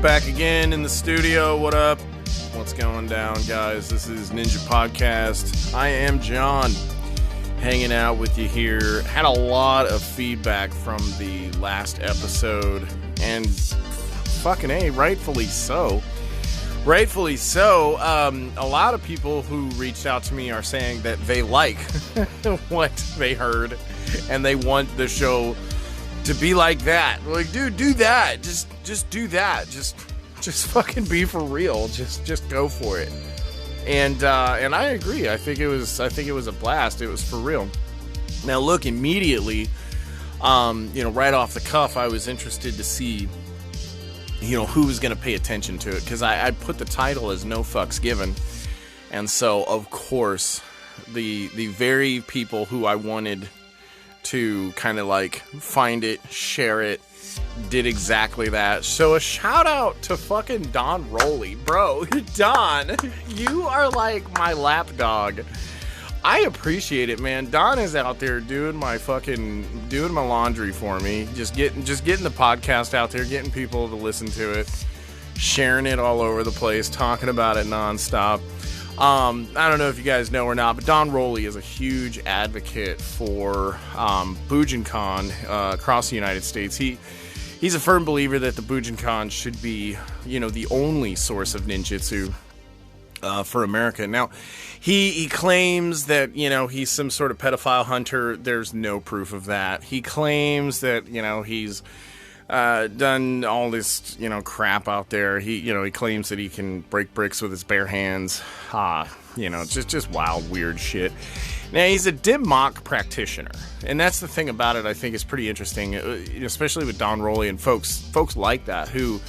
Back again in the studio. What up? What's going down, guys? This is Ninja Podcast. I am John, hanging out with you here. Had a lot of feedback from the last episode, and fucking A, rightfully so. Rightfully so. A lot of people who reached out to me are saying that they like what they heard, and they want the show to be like that. Like, dude, do that. Just do that. Just fucking be for real. Just go for it. And I agree. I think it was a blast. It was for real. Now, look, immediately, right off the cuff, I was interested to see, who was going to pay attention to it, because I put the title as No Fucks Given. And so, of course, the very people who I wanted to kind of like find it, share it, did exactly that. So a shout out to fucking Don Rowley. Bro, Don, you are like my lapdog. I appreciate it, man. Don is out there doing my laundry for me. Just getting the podcast out there, getting people to listen to it, sharing it all over the place, talking about it nonstop. I don't know if you guys know or not, but Don Rowley is a huge advocate for Bujinkan across the United States. He's a firm believer that the Bujinkan should be, the only source of ninjutsu for America. Now, he claims that, he's some sort of pedophile hunter. There's no proof of that. He claims that, he's done all this, crap out there. He claims that he can break bricks with his bare hands. Just wild, weird shit. Now, he's a dim mock practitioner, and that's the thing about it I think is pretty interesting, especially with Don Rowley and folks like that who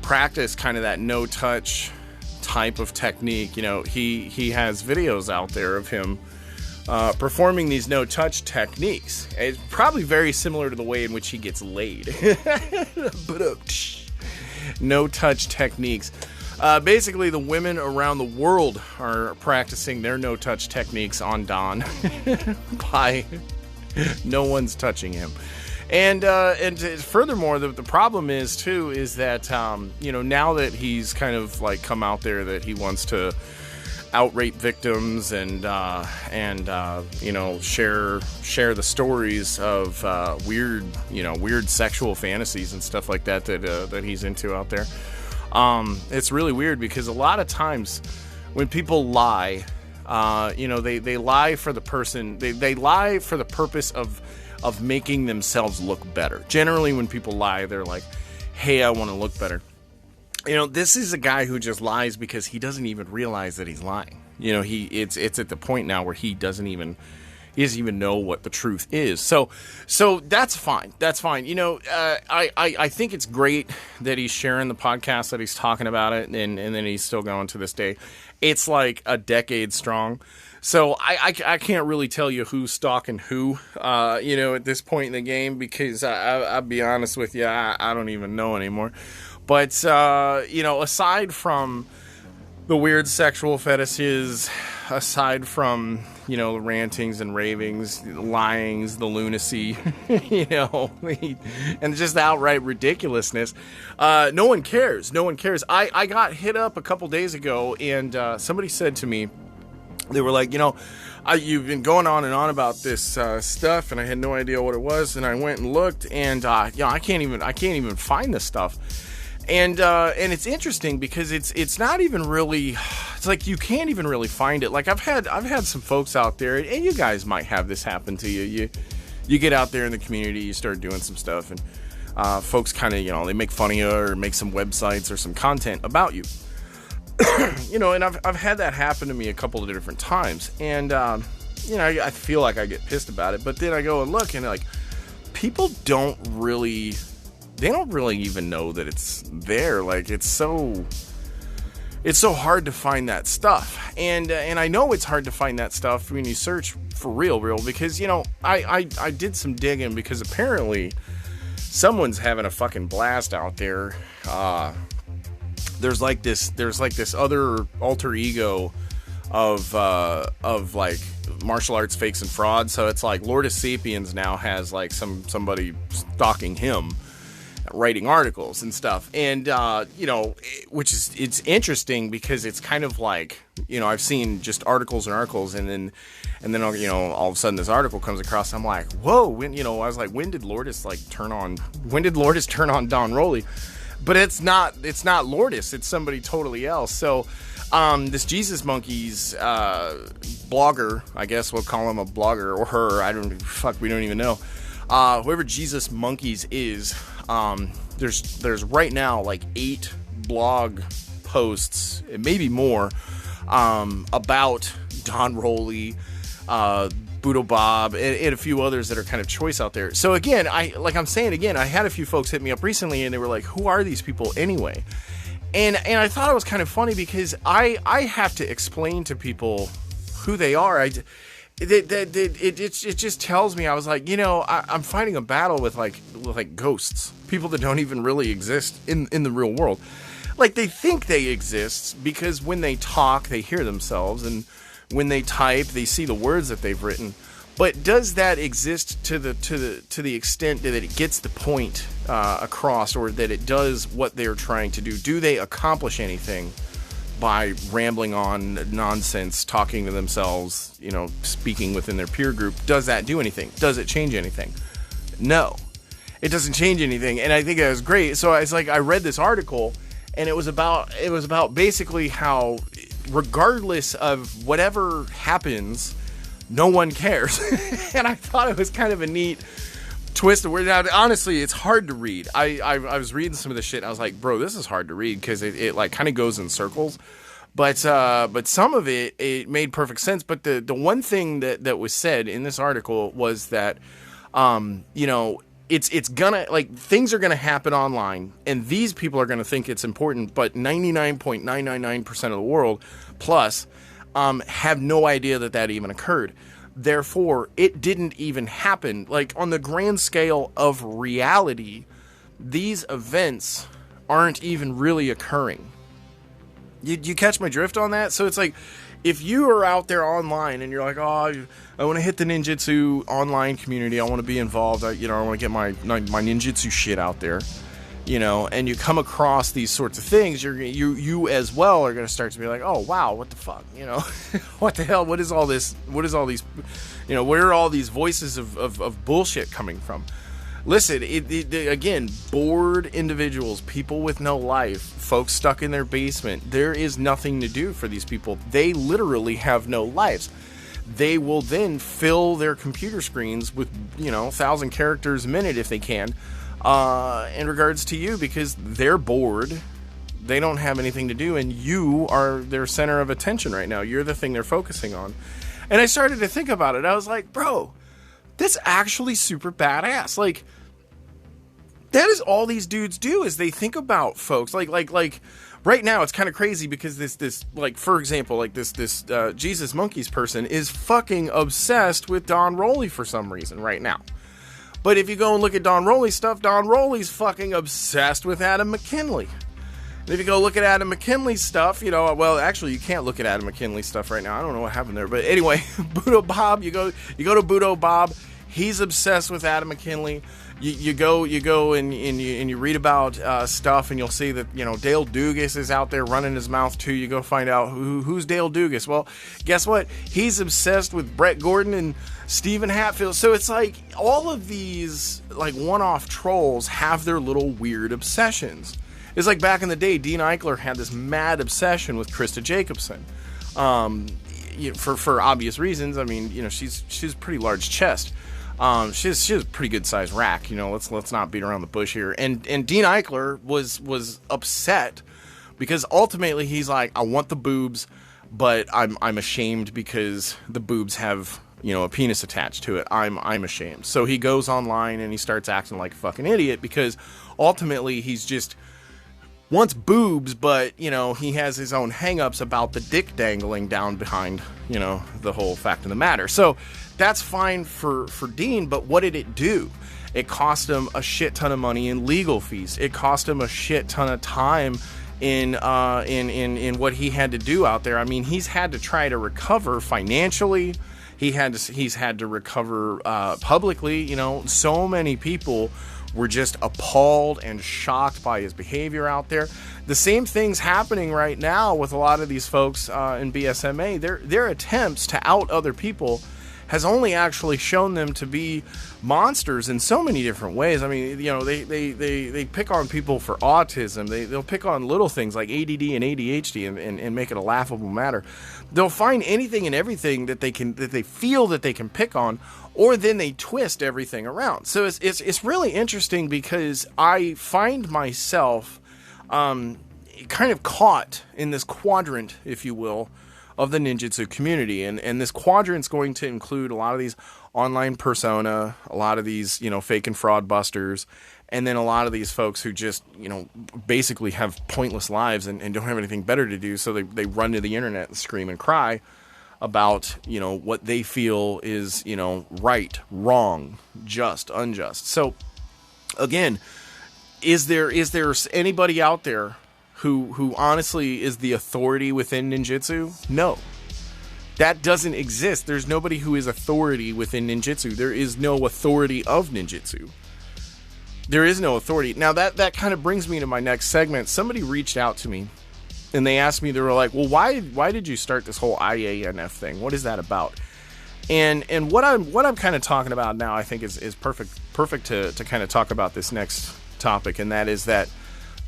practice kind of that no-touch type of technique. He has videos out there of him performing these no-touch techniques. It's probably very similar to the way in which he gets laid. No-touch techniques. Basically, the women around the world are practicing their no-touch techniques on Don by no one's touching him. And furthermore, the problem is that, now that he's kind of like come out there that he wants to out-rape victims and share the stories of weird sexual fantasies and stuff like that he's into out there. It's really weird because a lot of times when people lie, they lie for the person, they lie for the purpose of making themselves look better. Generally, when people lie, they're like, hey, I want to look better. This is a guy who just lies because he doesn't even realize that he's lying. It's at the point now where he doesn't even know what the truth is. So that's fine. That's fine. I think it's great that he's sharing the podcast, that he's talking about it, and then he's still going to this day. It's like a decade strong. So I can't really tell you who's stalking who, at this point in the game, because I'll be honest with you, I don't even know anymore. But, aside from the weird sexual fetishes, aside from, the rantings and ravings, the lyings, the lunacy, and just the outright ridiculousness, no one cares. No one cares. I got hit up a couple days ago, and somebody said to me, they were like, you've been going on and on about this stuff, and I had no idea what it was, and I went and looked, and I can't even find this stuff. And it's interesting because it's not even really, it's like you can't even really find it. Like I've had some folks out there, and you guys might have this happen to you. You get out there in the community, you start doing some stuff, and folks kind of, they make fun of you or make some websites or some content about you. And I've had that happen to me a couple of different times, and I feel like I get pissed about it, but then I go and look, and like people don't really even know that it's there. Like it's so hard to find that stuff, and I know it's hard to find that stuff when you search for real, because I did some digging, because apparently someone's having a fucking blast out there. There's like this other alter ego of like martial arts fakes and frauds. So it's like Lord of Sapiens now has like somebody stalking him. writing articles and stuff. And, it's interesting because it's kind of like, I've seen just articles and articles, and then, all of a sudden this article comes across, and I'm like, whoa, when did Lourdes turn on Don Rowley? But it's not Lourdes, it's somebody totally else. So, this Jesus Monkeys, blogger, I guess we'll call him a blogger, or her, we don't even know. Whoever Jesus Monkeys is, there's right now 8 blog posts, maybe more, about Don Rowley, Budo Bob, and a few others that are kind of choice out there. So again, I had a few folks hit me up recently, and they were like, who are these people anyway? And I thought it was kind of funny because I have to explain to people who they are. It just tells me, I was like, I'm fighting a battle with ghosts, people that don't even really exist in the real world. They think they exist because when they talk, they hear themselves, and when they type, they see the words that they've written. But does that exist to the extent that it gets the point across, or that it does what they're trying to do? Do they accomplish anything by rambling on nonsense, talking to themselves, speaking within their peer group? Does that do anything? Does it change anything? No, it doesn't change anything. And I think that was great. So it's I read this article, and it was about basically how, regardless of whatever happens, no one cares. And I thought it was kind of a neat twist of word. Now, honestly, it's hard to read. I was reading some of the shit, and I was like, bro, this is hard to read because it kind of goes in circles. But some of it made perfect sense. But the one thing that was said in this article was that, it's gonna, things are gonna happen online, and these people are gonna think it's important, but 99.999% of the world plus have no idea that even occurred. Therefore, it didn't even happen. On the grand scale of reality, these events aren't even really occurring. You catch my drift on that? So it's if you are out there online and you're like, oh, I want to hit the ninjutsu online community, I want to be involved, I want to get my ninjutsu shit out there, and you come across these sorts of things, you as well are going to start to be like, oh wow, what the fuck, what the hell, what is all these, where are all these voices of bullshit coming from? Listen, again, bored individuals, people with no life, folks stuck in their basement, there is nothing to do for these people. They literally have no lives. They will then fill their computer screens with, 1,000 characters a minute if they can, in regards to you, because they're bored, they don't have anything to do, and you are their center of attention right now. You're the thing they're focusing on. And I started to think about it. I was like, bro, that's actually super badass. That is all these dudes do, is they think about folks. Right now, it's kind of crazy because this for example, this Jesus Monkeys person is fucking obsessed with Don Rowley for some reason right now. But if you go and look at Don Rowley's stuff, Don Rowley's fucking obsessed with Adam McKinley. And if you go look at Adam McKinley's stuff, well, actually, you can't look at Adam McKinley's stuff right now. I don't know what happened there. But anyway, Budo Bob, you go to Budo Bob. He's obsessed with Adam McKinley. You go and you read about stuff, and you'll see that Dale Dugas is out there running his mouth too. You go find out who's Dale Dugas. Well, guess what? He's obsessed with Brett Gordon and Stephen Hatfield. So it's all of these one-off trolls have their little weird obsessions. It's back in the day, Dean Eichler had this mad obsession with Krista Jacobson, for obvious reasons. I mean, she's a pretty large chest. She has a pretty good sized rack, let's not beat around the bush here. And Dean Eichler was upset because ultimately he's like, I want the boobs, but I'm ashamed because the boobs have, a penis attached to it. I'm ashamed. So he goes online and he starts acting like a fucking idiot because ultimately he's just wants boobs, but, he has his own hang-ups about the dick dangling down behind, the whole fact of the matter. So that's fine for Dean, but what did it do? It cost him a shit ton of money in legal fees. It cost him a shit ton of time in what he had to do out there. I mean, he's had to try to recover financially. He's had to recover publicly. So many people We're just appalled and shocked by his behavior out there. The same thing's happening right now with a lot of these folks in BSMA. Their attempts to out other people has only actually shown them to be monsters in so many different ways. I mean, they pick on people for autism. They'll pick on little things like ADD and ADHD and make it a laughable matter. They'll find anything and everything that they feel that they can pick on, or then they twist everything around. So it's really interesting because I find myself kind of caught in this quadrant, if you will, of the ninjutsu community. And this quadrant's going to include a lot of these online persona, a lot of these, fake and fraud busters, and then a lot of these folks who just, basically have pointless lives and don't have anything better to do. So they run to the internet and scream and cry about, what they feel is, right, wrong, just, unjust. So again, is there anybody out there who honestly is the authority within ninjutsu? No. That doesn't exist. There's nobody who is authority within ninjutsu. There is no authority of ninjutsu. There is no authority. Now that kind of brings me to my next segment. Somebody reached out to me and they asked me, they were like, well, why did you start this whole IANF thing? What is that about? And what I'm kind of talking about now, I think is perfect to kind of talk about this next topic, and that is that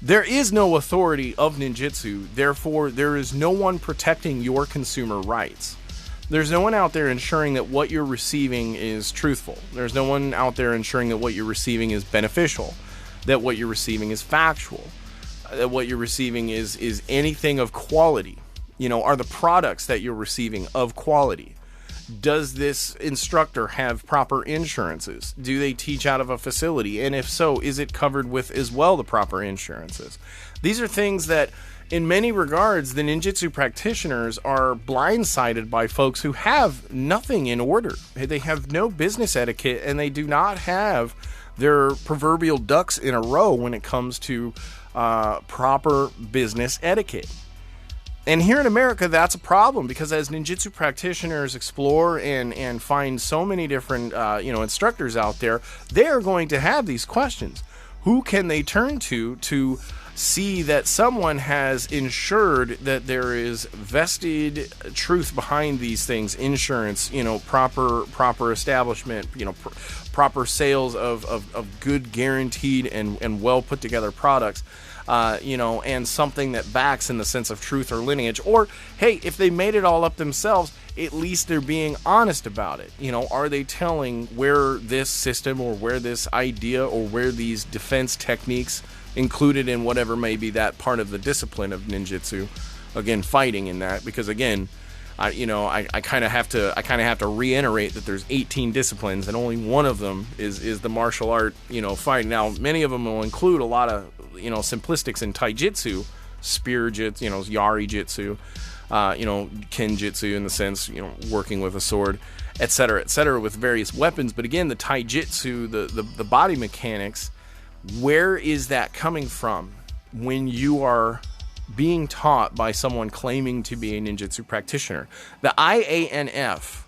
there is no authority of ninjutsu, therefore there is no one protecting your consumer rights. There's no one out there ensuring that what you're receiving is truthful. There's no one out there ensuring that what you're receiving is beneficial, that what you're receiving is factual, that what you're receiving is anything of quality. Are the products that you're receiving of quality? Does this instructor have proper insurances? Do they teach out of a facility? And if so, is it covered with as well the proper insurances? These are things that, in many regards, the ninjutsu practitioners are blindsided by folks who have nothing in order. They have no business etiquette, and they do not have their proverbial ducks in a row when it comes to proper business etiquette. And here in America, that's a problem, because as ninjutsu practitioners explore and find so many different instructors out there, they are going to have these questions. Who can they turn to see that someone has ensured that there is vested truth behind these things? Insurance, proper establishment, proper sales of good, guaranteed and well put together products. And something that backs in the sense of truth or lineage. Or, hey, if they made it all up themselves, at least they're being honest about it. Are they telling where this system or where this idea or where these defense techniques included in whatever may be that part of the discipline of ninjutsu, again, fighting in that, because again, I kind of have to reiterate that there's 18 disciplines and only one of them is the martial art, fighting. Now, many of them will include a lot of, simplistics in taijutsu, spear jitsu, yari jitsu, kenjutsu in the sense, working with a sword, etc., with various weapons. But again, the taijutsu, the body mechanics, where is that coming from when you are being taught by someone claiming to be a ninjutsu practitioner? The IANF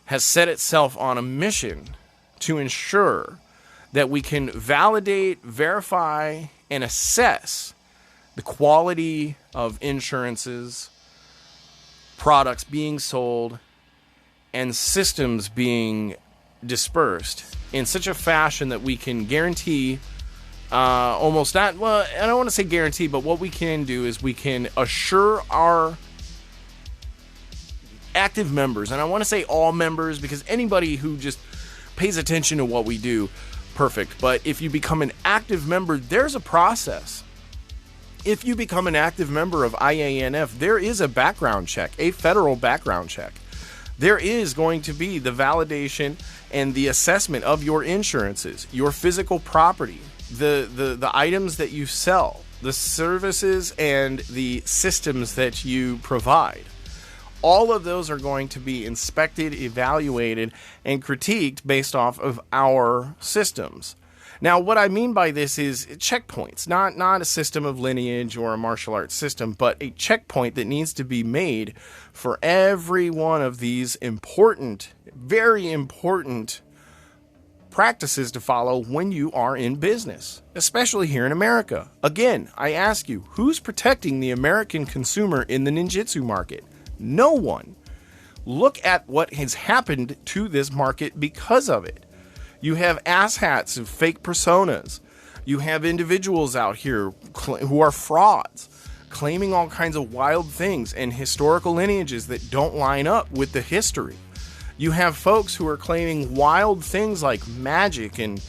has set itself on a mission to ensure that we can validate, verify, and assess the quality of insurances, products being sold, and systems being dispersed in such a fashion that we can guarantee almost not, well, I don't want to say guarantee, but what we can do is we can assure our active members, and I want to say all members, because anybody who just pays attention to what we do, perfect. But if you become an active member, there's a process. If you become an active member of IANF, there is a background check, a federal background check. There is going to be the validation and the assessment of your insurances, your physical property, the items that you sell, the services and the systems that you provide. All of those are going to be inspected, evaluated, and critiqued based off of our systems. Now, what I mean by this is checkpoints, not a system of lineage or a martial arts system, but a checkpoint that needs to be made for every one of these important, very important practices to follow when you are in business, especially here in America. Again, I ask you, who's protecting the American consumer in the ninjutsu market? No one. Look at what has happened to this market because of it. You have asshats and fake personas. You have individuals out here who are frauds, claiming all kinds of wild things and historical lineages that don't line up with the history. You have folks who are claiming wild things like magic and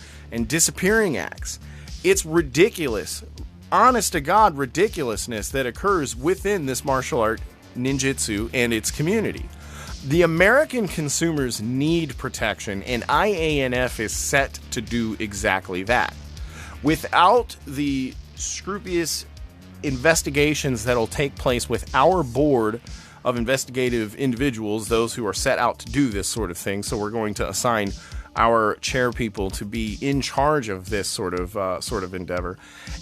disappearing acts. It's ridiculous, honest to God ridiculousness that occurs within this martial art, ninjutsu, and its community. The American consumers need protection, and IANF is set to do exactly that. Without the scrupulous investigations that'll take place with our board of investigative individuals, those who are set out to do this sort of thing, so we're going to assign our chair people to be in charge of this sort of endeavor.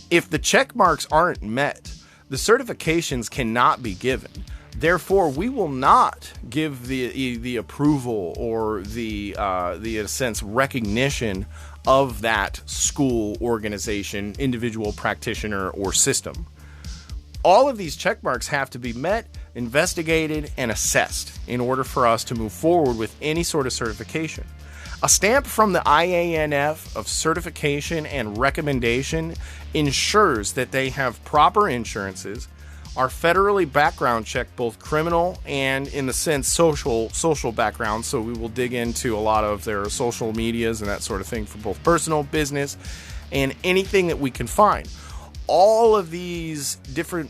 If the check marks aren't met, the certifications cannot be given. Therefore, we will not give the approval or the in a sense recognition of that school, organization, individual practitioner, or system. All of these check marks have to be met, investigated, and assessed in order for us to move forward with any sort of certification. A stamp from the IANF of certification and recommendation ensures that they have proper insurances, are federally background checked, both criminal and in the sense social background. So we will dig into a lot of their social medias and that sort of thing for both personal, business, and anything that we can find. All of these different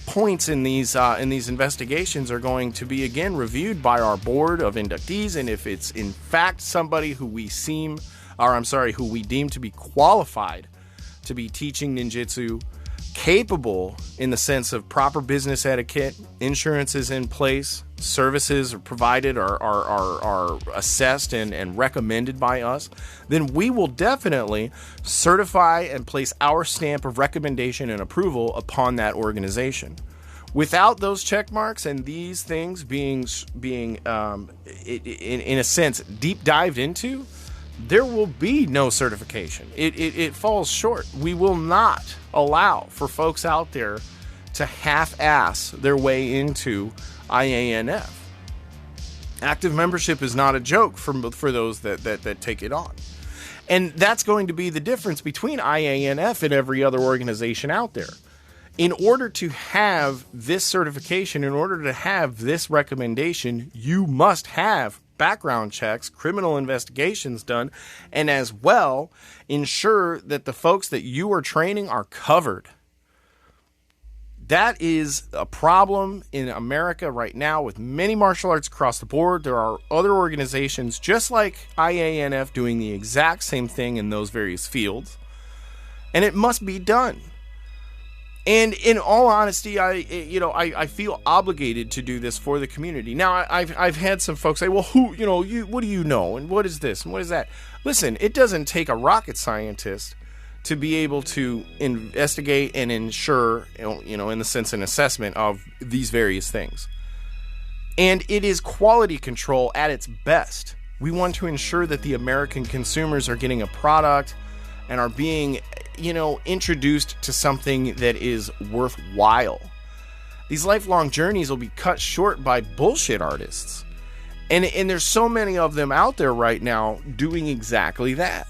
points in these investigations are going to be again reviewed by our board of inductees, and if it's in fact somebody who we deem to be qualified to be teaching ninjutsu, capable in the sense of proper business etiquette, insurance is in place, services are provided, are assessed and recommended by us, then we will definitely certify and place our stamp of recommendation and approval upon that organization. Without those check marks and these things being in a sense deep dived into, there will be no certification. It falls short. We will not allow for folks out there to half-ass their way into IANF. Active membership is not a joke for those that take it on. And that's going to be the difference between IANF and every other organization out there. In order to have this certification, in order to have this recommendation, you must have background checks, criminal investigations done, and as well ensure that the folks that you are training are covered. That is a problem in America right now with many martial arts across the board. There are other organizations just like IANF doing the exact same thing in those various fields, and it must be done. And in all honesty, I feel obligated to do this for the community. Now, I've had some folks say, well, what do you know? And what is this? And what is that? Listen, it doesn't take a rocket scientist to be able to investigate and ensure, in the sense an assessment of these various things. And it is quality control at its best. We want to ensure that the American consumers are getting a product and are being introduced to something that is worthwhile. These lifelong journeys will be cut short by bullshit artists. And there's so many of them out there right now doing exactly that.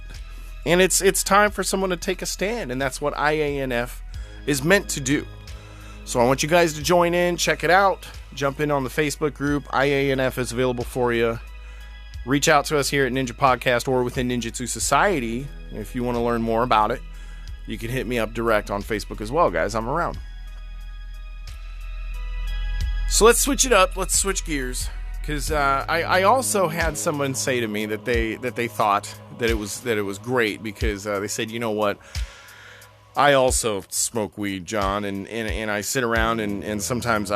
And it's time for someone to take a stand, and that's what IANF is meant to do. So I want you guys to join in, check it out, jump in on the Facebook group. IANF is available for you. Reach out to us here at Ninja Podcast or within Ninjutsu Society if you want to learn more about it. You can hit me up direct on Facebook as well, guys. I'm around. So let's switch it up. Let's switch gears, because I also had someone say to me that they thought that it was great because they said, you know what, I also smoke weed, John, and I sit around and sometimes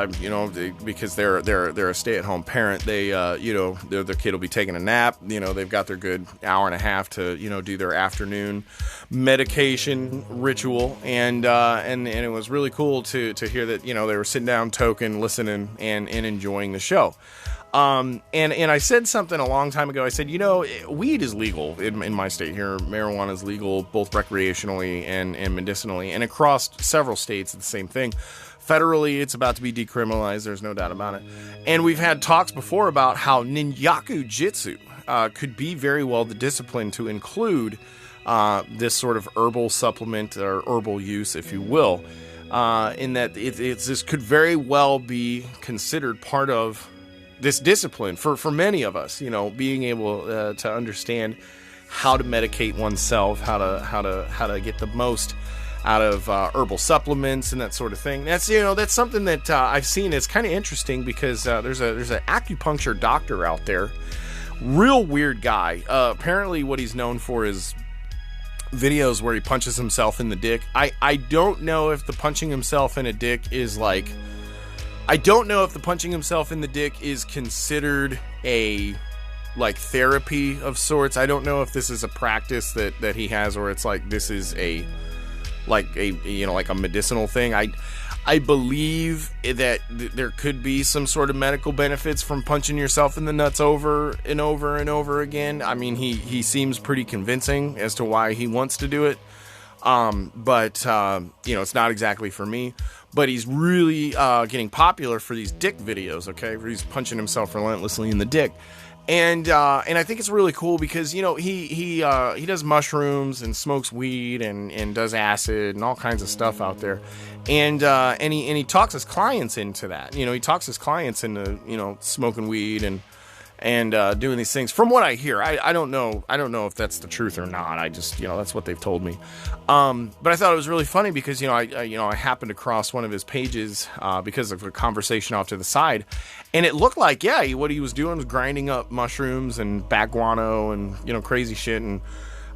because they're a stay-at-home parent, they their kid will be taking a nap, they've got their good hour and a half to do their afternoon medication ritual, and it was really cool to hear that they were sitting down, token, listening, and enjoying the show. And I said something a long time ago. I said, weed is legal in my state here. Marijuana is legal both recreationally and medicinally, and across several states, it's the same thing. Federally, it's about to be decriminalized. There's no doubt about it. And we've had talks before about how ninjaku jitsu could be very well the discipline to include this sort of herbal supplement or herbal use, if you will, in that this could very well be considered part of this discipline for many of us, being able to understand how to medicate oneself, how to get the most out of herbal supplements and that sort of thing. That's something that I've seen. It's kind of interesting because there's an acupuncture doctor out there, real weird guy. Apparently, what he's known for is videos where he punches himself in the dick. I don't know if the punching himself in a dick is like. I don't know if the punching himself in the dick is considered a therapy of sorts. I don't know if this is a practice that he has, or it's like this is a medicinal thing. I believe that there could be some sort of medical benefits from punching yourself in the nuts over and over and over again. I mean, he seems pretty convincing as to why he wants to do it. But it's not exactly for me. But he's really getting popular for these dick videos, okay? Where he's punching himself relentlessly in the dick. And I think it's really cool because, he does mushrooms and smokes weed and does acid and all kinds of stuff out there. And he talks his clients into that. He talks his clients into, smoking weed and doing these things. From what I hear, I don't know if that's the truth or not. I just, that's what they've told me. But I thought it was really funny because, I happened across one of his pages because of a conversation off to the side, and it looked like, what he was doing was grinding up mushrooms and bat guano and, crazy shit and,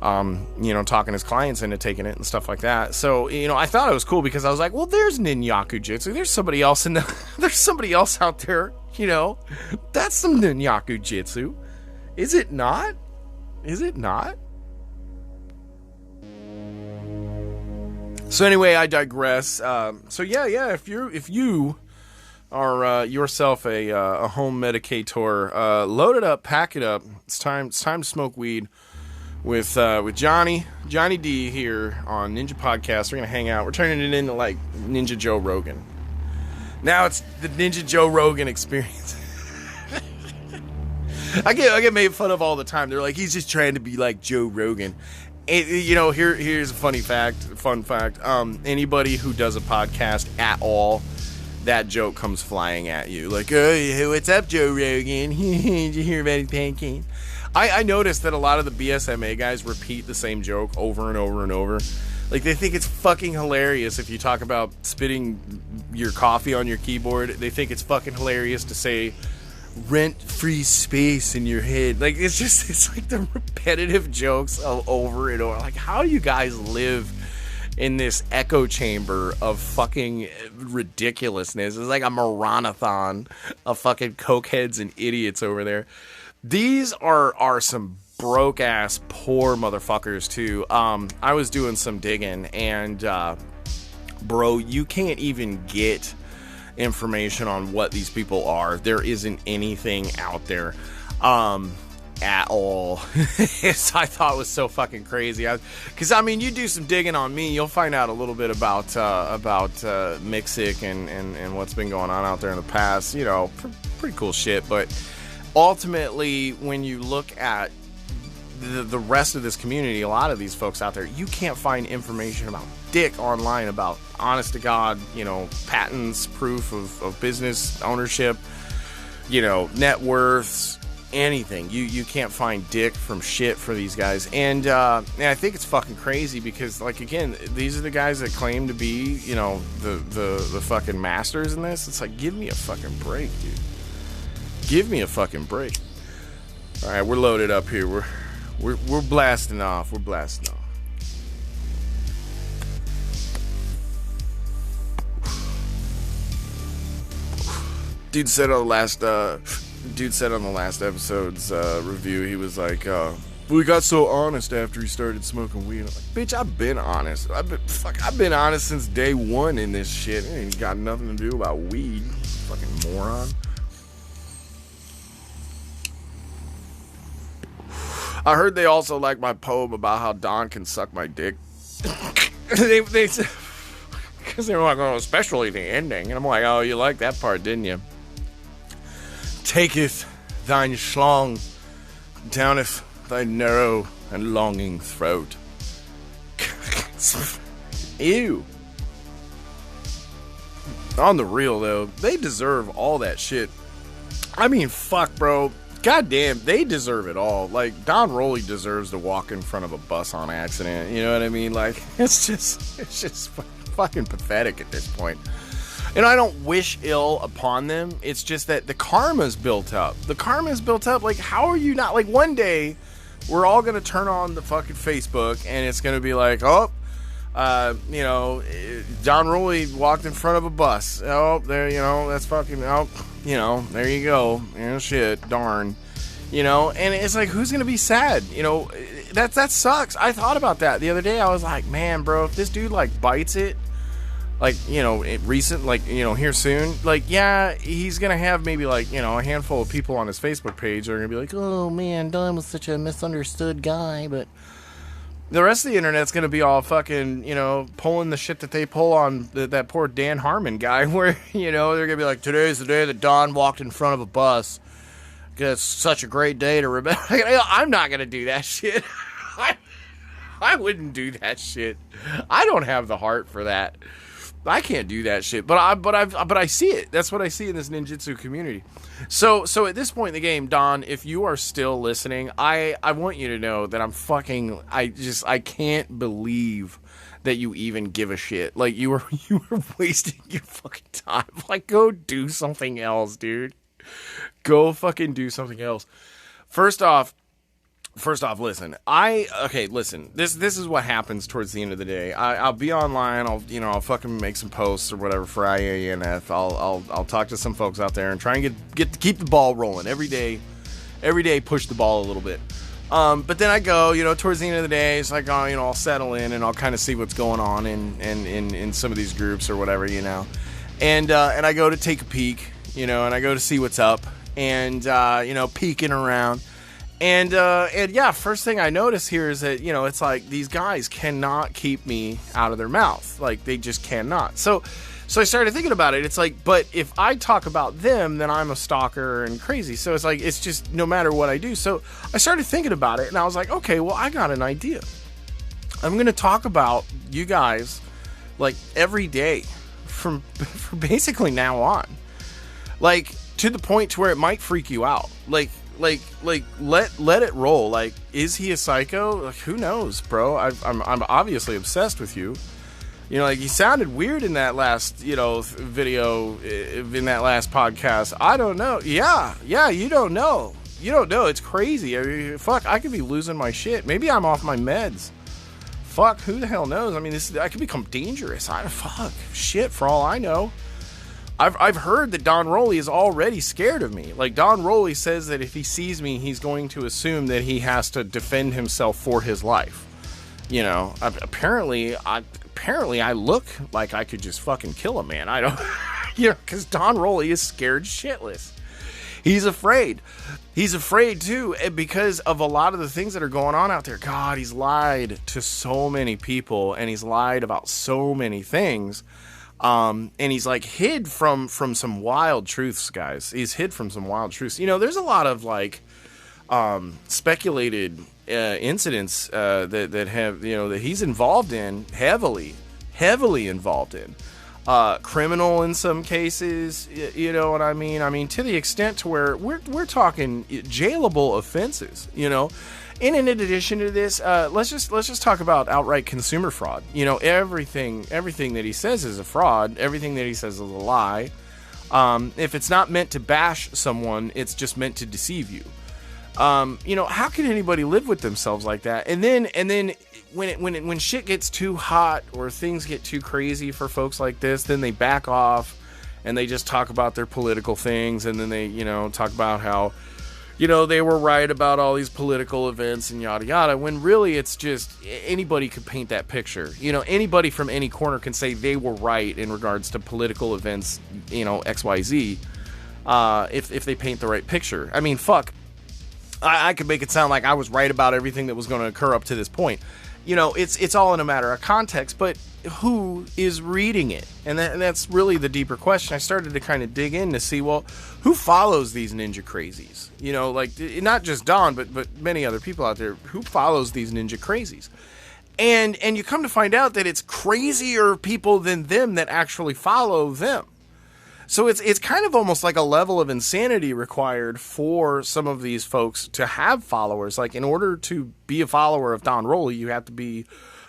talking his clients into taking it and stuff like that. So, I thought it was cool because I was like, well, there's ninjaku jitsu. There's somebody else there's somebody else out there. That's some ninjaku jitsu. Is it not? Is it not? So anyway, I digress. If you are yourself a home medicator, load it up, pack it up. It's time to smoke weed with Johnny D here on Ninja Podcast. We're gonna hang out. We're turning it into like Ninja Joe Rogan. Now it's the Ninja Joe Rogan experience. I get made fun of all the time. They're like, he's just trying to be like Joe Rogan. And, here's a fun fact. Anybody who does a podcast at all, that joke comes flying at you. Like, oh, what's up, Joe Rogan? Did you hear about his pancake? I noticed that a lot of the BSMA guys repeat the same joke over and over and over. Like, they think it's fucking hilarious if you talk about spitting your coffee on your keyboard. They think it's fucking hilarious to say rent-free space in your head. Like, it's like the repetitive jokes over and over. Like, how do you guys live in this echo chamber of fucking ridiculousness? It's like a marathon of fucking cokeheads and idiots over there. These are some broke ass poor motherfuckers too. I was doing some digging and bro, you can't even get information on what these people are. There isn't anything out there at all. I thought it was so fucking crazy. Because you do some digging on me, you'll find out a little bit about Mixic and what's been going on out there in the past. Pretty cool shit. But ultimately, when you look at the rest of this community, a lot of these folks out there, you can't find information about dick online, about honest to God, patents, proof of business ownership, net worths, anything. You can't find dick from shit for these guys. And I think it's fucking crazy because, like, again, these are the guys that claim to be, the fucking masters in this. It's like, give me a fucking break, dude. Give me a fucking break. All right, we're loaded up here. We're blasting off. We're blasting off. Dude said on the last episode's review, he was like, we got so honest after he started smoking weed. I'm like, bitch, I've been honest. I've been honest since day one in this shit. It ain't got nothing to do about weed. Fucking moron. I heard they also like my poem about how Don can suck my dick. they because they were like, oh, especially the ending. And I'm like, oh, you like that part, didn't you? Taketh thine schlong, downeth thy narrow and longing throat. Ew. On the real, though, they deserve all that shit. I mean, fuck, bro. Goddamn, they deserve it all. Like, Don Rowley deserves to walk in front of a bus on accident. You know what I mean? Like, it's just fucking pathetic at this point. And I don't wish ill upon them. It's just that the karma's built up. The karma's built up. Like, how are you not? Like, one day, we're all going to turn on the fucking Facebook, and it's going to be like, oh, you know, Don Rowley walked in front of a bus. Oh, there, you know, that's fucking, oh, you know, there you go. You know, shit, darn. You know, and it's like, who's going to be sad? You know, that sucks. I thought about that the other day. I was like, man, bro, if this dude, like, bites it, like, you know, here soon, like, yeah, he's gonna have maybe, like, you know, a handful of people on his Facebook page are gonna be like, oh man, Don was such a misunderstood guy, but the rest of the internet's gonna be all fucking, you know, pulling the shit that they pull on that poor Dan Harmon guy, where, you know, they're gonna be like, today's the day that Don walked in front of a bus, because it's such a great day to remember. I'm not gonna do that shit. I wouldn't do that shit. I don't have the heart for that. I can't do that shit, but I see it. That's what I see in this ninjutsu community. So at this point in the game, Don, if you are still listening, I want you to know that I can't believe that you even give a shit. Like, you were wasting your fucking time. Like, go do something else, dude. Go fucking do something else. First off, listen. Listen. This is what happens towards the end of the day. I'll be online. I'll fucking make some posts or whatever for IANF. I'll talk to some folks out there and try and keep the ball rolling every day. Every day, push the ball a little bit. But then I go, you know, towards the end of the day, it's like, oh, you know, I'll settle in and I'll kind of see what's going on in some of these groups or whatever, you know, and I go to take a peek, you know, and I go to see what's up and you know, peeking around. And yeah, first thing I notice here is that, you know, it's like these guys cannot keep me out of their mouth. Like, they just cannot. So I started thinking about it. It's like, but if I talk about them, then I'm a stalker and crazy. So it's like, it's just no matter what I do. So I started thinking about it, and I was like, okay, well, I got an idea. I'm going to talk about you guys, like, every day from basically now on. Like, to the point to where it might freak you out. Like let it roll. Like, is he a psycho? Like, who knows, bro? I'm obviously obsessed with you. You know, like, he sounded weird in that last, you know, video, in that last podcast. I don't know. Yeah, you don't know. It's crazy. I mean, fuck, I could be losing my shit. Maybe I'm off my meds. Fuck, who the hell knows? I mean, I could become dangerous. Fuck, shit, for all I know. I've heard that Don Rowley is already scared of me. Like, Don Rowley says that if he sees me, he's going to assume that he has to defend himself for his life. You know, apparently I look like I could just fucking kill a man. I don't, you know, because Don Rowley is scared shitless. He's afraid. He's afraid, too, because of a lot of the things that are going on out there. God, he's lied to so many people, and he's lied about so many things. And he's like hid from some wild truths, guys. He's hid from some wild truths. You know, there's a lot of like speculated incidents that have, you know, that he's involved in, heavily involved in. Criminal in some cases, you know what I mean? I mean, to the extent to where we're talking jailable offenses, you know. And in addition to this, let's just talk about outright consumer fraud. You know, everything that he says is a fraud. Everything that he says is a lie. If it's not meant to bash someone, it's just meant to deceive you. You know, how can anybody live with themselves like that? And then when shit gets too hot or things get too crazy for folks like this, then they back off and they just talk about their political things, and then they, you know, talk about how, you know, they were right about all these political events and yada yada, when really it's just anybody could paint that picture. You know, anybody from any corner can say they were right in regards to political events, you know, XYZ, if they paint the right picture. I mean, fuck. I could make it sound like I was right about everything that was going to occur up to this point. You know, it's all in a matter of context, but who is reading it? And that's really the deeper question. I started to kind of dig in to see, well, who follows these ninja crazies? You know, like, not just Don, but many other people out there. Who follows these ninja crazies? And you come to find out that it's crazier people than them that actually follow them. So it's kind of almost like a level of insanity required for some of these folks to have followers. Like, in order to be a follower of Don Roley, you have to be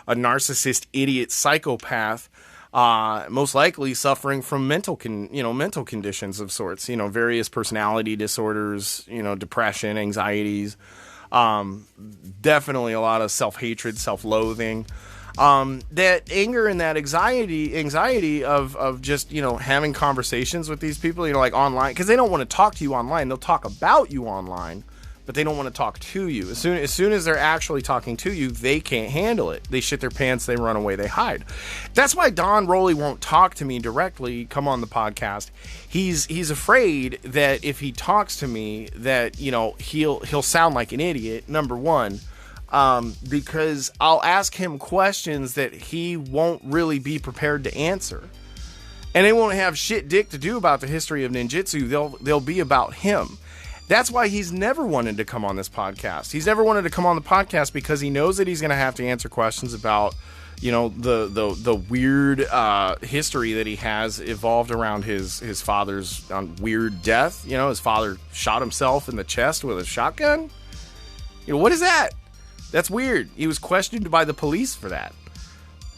a narcissist, idiot, psychopath, most likely suffering from mental conditions of sorts. You know, various personality disorders. You know, depression, anxieties. Definitely a lot of self-hatred, self-loathing. That anger and that anxiety of just, you know, having conversations with these people, you know, like online, because they don't want to talk to you online. They'll talk about you online, but they don't want to talk to you. As soon as they're actually talking to you, they can't handle it. They shit their pants, they run away, they hide. That's why Don Roley won't talk to me directly, come on the podcast. He's afraid that if he talks to me, that, you know, he'll sound like an idiot, number one. Because I'll ask him questions that he won't really be prepared to answer. And they won't have shit dick to do about the history of ninjutsu. They'll be about him. That's why he's never wanted to come on this podcast. He's never wanted to come on the podcast because he knows that he's going to have to answer questions about, you know, the weird history that he has evolved around his father's weird death. You know, his father shot himself in the chest with a shotgun. You know, what is that? That's weird. He was questioned by the police for that.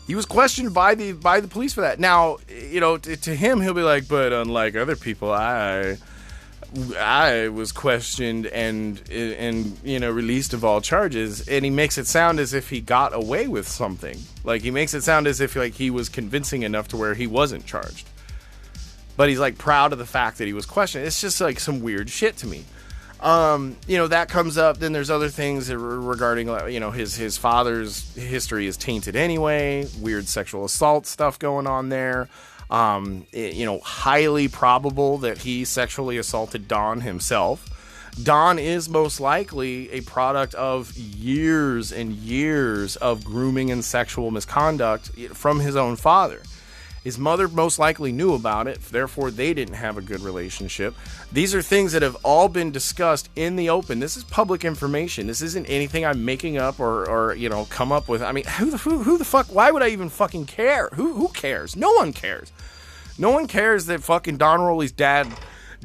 He was questioned by the police for that. Now, you know, to him, he'll be like, but unlike other people, I was questioned and you know, released of all charges. And he makes it sound as if he got away with something. Like, he makes it sound as if, like, he was convincing enough to where he wasn't charged. But he's, like, proud of the fact that he was questioned. It's just, like, some weird shit to me. You know, that comes up. Then there's other things regarding, you know, his father's history is tainted anyway. Weird sexual assault stuff going on there. You know, highly probable that he sexually assaulted Don himself. Don is most likely a product of years and years of grooming and sexual misconduct from his own father. His mother most likely knew about it, therefore they didn't have a good relationship. These are things that have all been discussed in the open. This is public information. This isn't anything I'm making up or you know, come up with. I mean, who the fuck, why would I even fucking care? Who cares? No one cares. No one cares that fucking Don Roley's dad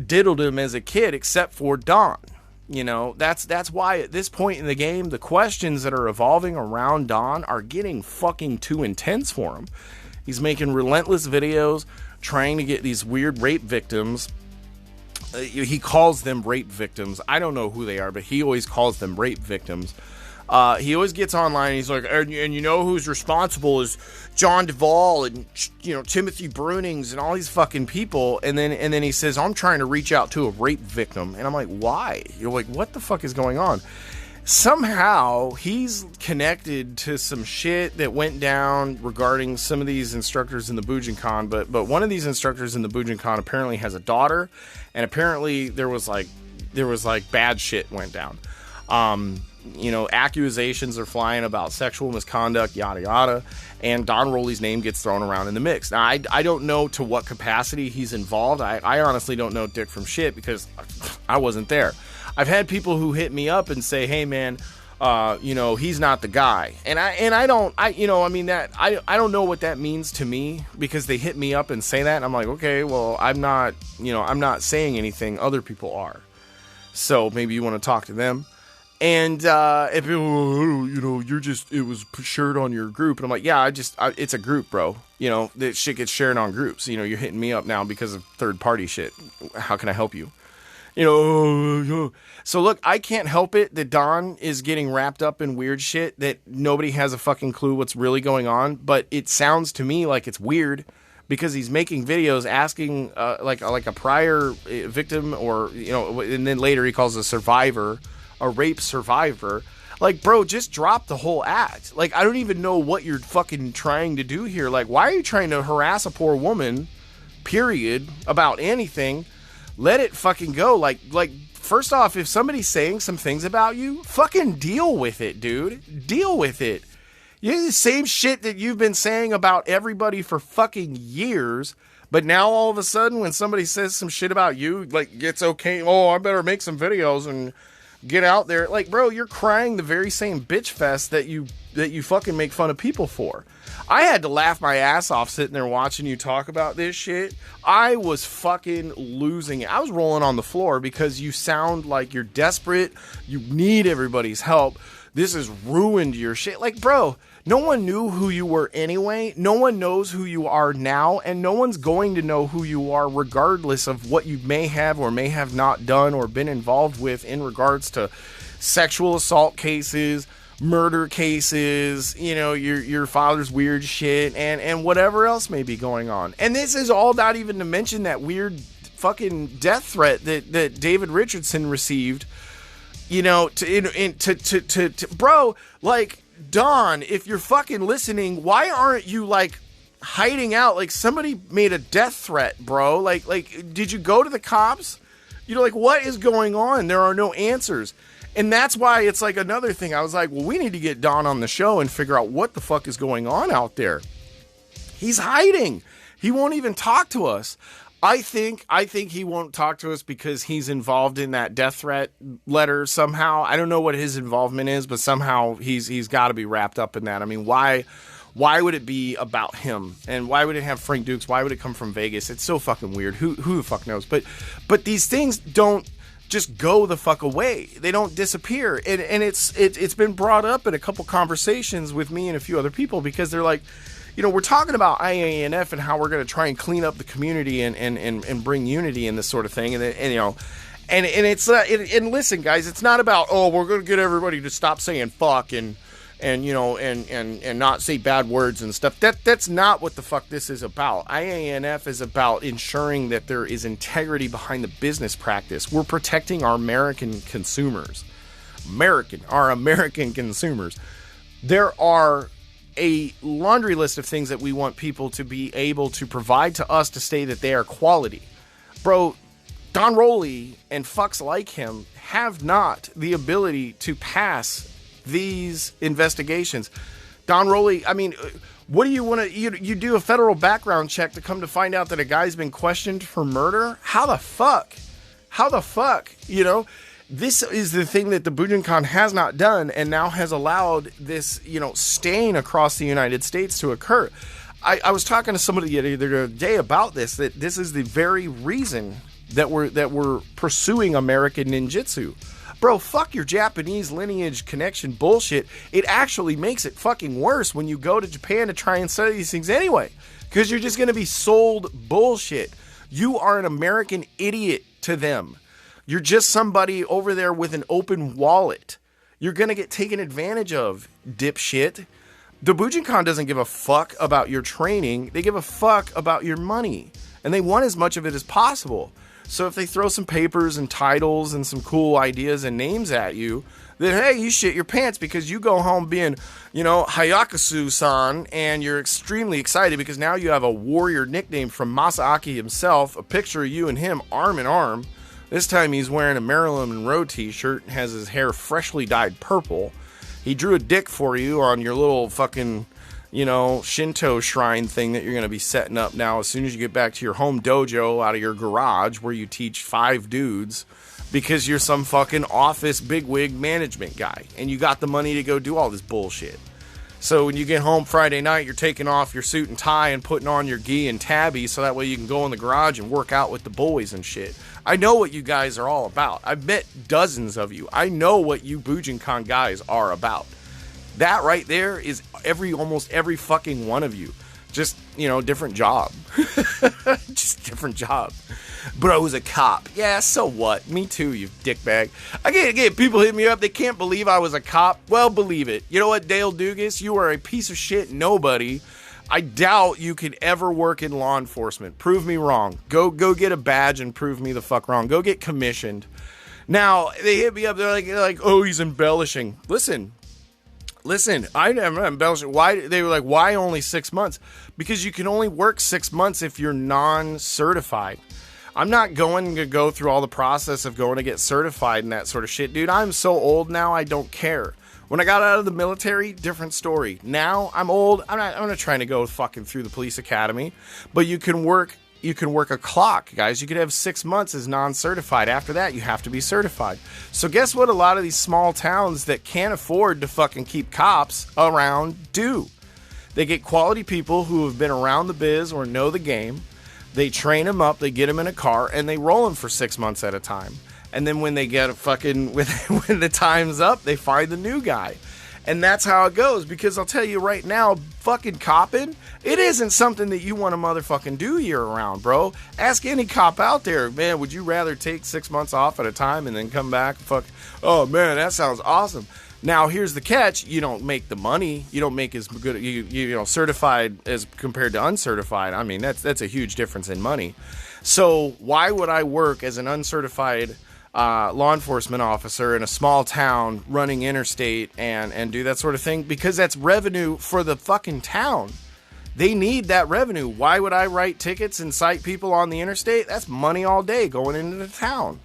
diddled him as a kid except for Don. You know, that's why at this point in the game, the questions that are evolving around Don are getting fucking too intense for him. He's making relentless videos trying to get these weird rape victims. He calls them rape victims. I don't know who they are, but he always calls them rape victims. He always gets online and he's like, and you know who's responsible is John Duvall and, you know, Timothy Brunings and all these fucking people. And then he says, I'm trying to reach out to a rape victim. And I'm like, why? You're like, what the fuck is going on? Somehow he's connected to some shit that went down regarding some of these instructors in the Bujinkan, but one of these instructors in the Bujinkan apparently has a daughter, and apparently there was like bad shit went down. You know, accusations are flying about sexual misconduct, yada yada, and Don Roley's name gets thrown around in the mix. Now, I don't know to what capacity he's involved. I honestly don't know dick from shit because I wasn't there. I've had people who hit me up and say, hey man, you know, he's not the guy. And I don't know what that means to me, because they hit me up and say that and I'm like, okay, well, I'm not saying anything, other people are. So maybe you want to talk to them. And if people, you know, it was shared on your group, and I'm like, yeah, it's a group, bro. You know, that shit gets shared on groups. You know, you're hitting me up now because of third party shit. How can I help you? You know, so look, I can't help it that Don is getting wrapped up in weird shit that nobody has a fucking clue what's really going on. But it sounds to me like it's weird because he's making videos asking like a prior victim, or, you know, and then later he calls a survivor, a rape survivor. Like, bro, just drop the whole act. Like, I don't even know what you're fucking trying to do here. Like, why are you trying to harass a poor woman, period, about anything? Let it fucking go. Like first off, if somebody's saying some things about you, fucking deal with it, dude. Deal with it. You the same shit that you've been saying about everybody for fucking years, but now all of a sudden when somebody says some shit about you, like, it's okay, oh, I better make some videos and get out there. Like, bro, you're crying the very same bitch fest that you fucking make fun of people for. I had to laugh my ass off sitting there watching you talk about this shit. I was fucking losing it. I was rolling on the floor because you sound like you're desperate. You need everybody's help. This has ruined your shit. Like, bro, no one knew who you were anyway. No one knows who you are now, and no one's going to know who you are regardless of what you may have or may have not done or been involved with in regards to sexual assault cases, murder cases, you know, your father's weird shit, and whatever else may be going on. And this is all not even to mention that weird fucking death threat that David Richardson received, you know, to bro, like, Don, if you're fucking listening, why aren't you, like, hiding out? Like, somebody made a death threat, bro. Like, did you go to the cops? You know, like, what is going on? There are no answers. And that's why it's, like, another thing. I was like, well, we need to get Don on the show and figure out what the fuck is going on out there. He's hiding. He won't even talk to us. I think he won't talk to us because he's involved in that death threat letter somehow. I don't know what his involvement is, but somehow he's got to be wrapped up in that. I mean, why would it be about him? And why would it have Frank Dukes? Why would it come from Vegas? It's so fucking weird. Who the fuck knows? But these things don't just go the fuck away. They don't disappear. And it's been brought up in a couple conversations with me and a few other people because they're like, you know, we're talking about IANF and how we're going to try and clean up the community and bring unity and this sort of thing. And you know, and it's and listen, guys, it's not about, oh, we're going to get everybody to stop saying fuck and you know, and not say bad words and stuff. That's not what the fuck this is about. IANF is about ensuring that there is integrity behind the business practice. We're protecting our American consumers. Our American consumers. There are a laundry list of things that we want people to be able to provide to us to say that they are quality. Bro, Don Rowley and fucks like him have not the ability to pass these investigations. Don Rowley, I mean, what do you want to, you do a federal background check to come to find out that a guy's been questioned for murder? How the fuck, you know? This is the thing that the Bujinkan has not done and now has allowed this, you know, stain across the United States to occur. I was talking to somebody the other day about this, that this is the very reason that we're pursuing American ninjutsu. Bro, fuck your Japanese lineage connection bullshit. It actually makes it fucking worse when you go to Japan to try and study these things anyway, because you're just going to be sold bullshit. You are an American idiot to them. You're just somebody over there with an open wallet. You're going to get taken advantage of, dipshit. The Bujinkan doesn't give a fuck about your training. They give a fuck about your money. And they want as much of it as possible. So if they throw some papers and titles and some cool ideas and names at you, then hey, you shit your pants because you go home being, you know, Hayakasu-san, and you're extremely excited because now you have a warrior nickname from Masaaki himself, a picture of you and him arm in arm. This time he's wearing a Marilyn Monroe t-shirt, has his hair freshly dyed purple. He drew a dick for you on your little fucking, you know, Shinto shrine thing that you're going to be setting up now as soon as you get back to your home dojo out of your garage where you teach 5 dudes because you're some fucking office bigwig management guy and you got the money to go do all this bullshit. So when you get home Friday night, you're taking off your suit and tie and putting on your gi and tabby so that way you can go in the garage and work out with the boys and shit. I know what you guys are all about. I've met dozens of you. I know what you Bujinkan guys are about. That right there is almost every fucking one of you. Just, you know, different job. Just different job. Bro's a cop. Yeah, so what? Me too, you dickbag. I get people hit me up. They can't believe I was a cop. Well, believe it. You know what, Dale Dugas? You are a piece of shit nobody. I doubt you could ever work in law enforcement. Prove me wrong. Go get a badge and prove me the fuck wrong. Go get commissioned. Now, they hit me up. They're like, oh, he's embellishing. Listen, I'm not embellishing. Why? They were like, why only 6 months? Because you can only work 6 months if you're non-certified. I'm not going to go through all the process of going to get certified and that sort of shit. Dude, I'm so old now, I don't care. When I got out of the military, different story. Now, I'm old. I'm not trying to go fucking through the police academy. But you can work a clock, guys. You could have 6 months as non-certified. After that, you have to be certified. So guess what a lot of these small towns that can't afford to fucking keep cops around do? They get quality people who have been around the biz or know the game. They train them up, they get them in a car, and they roll them for 6 months at a time. And then when they get when the time's up, they find the new guy. And that's how it goes, because I'll tell you right now, fucking copping, it isn't something that you want to motherfucking do year round, bro. Ask any cop out there, man, would you rather take 6 months off at a time and then come back and oh man, that sounds awesome. Now, here's the catch. You don't make the money. You don't make as good, you know, certified as compared to uncertified. I mean, that's a huge difference in money. So why would I work as an uncertified law enforcement officer in a small town running interstate and do that sort of thing? Because that's revenue for the fucking town. They need that revenue. Why would I write tickets and cite people on the interstate? That's money all day going into the town.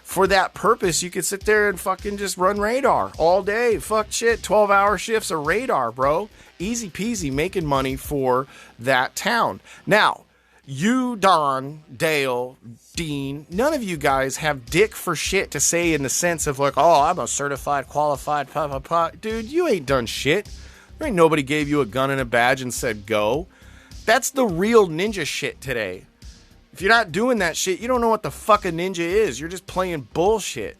For that purpose, you could sit there and fucking just run radar all day. Fuck shit, 12-hour shifts of radar, bro. Easy peasy, making money for that town. Now, you, Don, Dale, Dean, none of you guys have dick for shit to say in the sense of like, oh, I'm a certified, qualified, Dude, you ain't done shit. There ain't nobody gave you a gun and a badge and said go. That's the real ninja shit today. If you're not doing that shit, you don't know what the fuck a ninja is. You're just playing bullshit.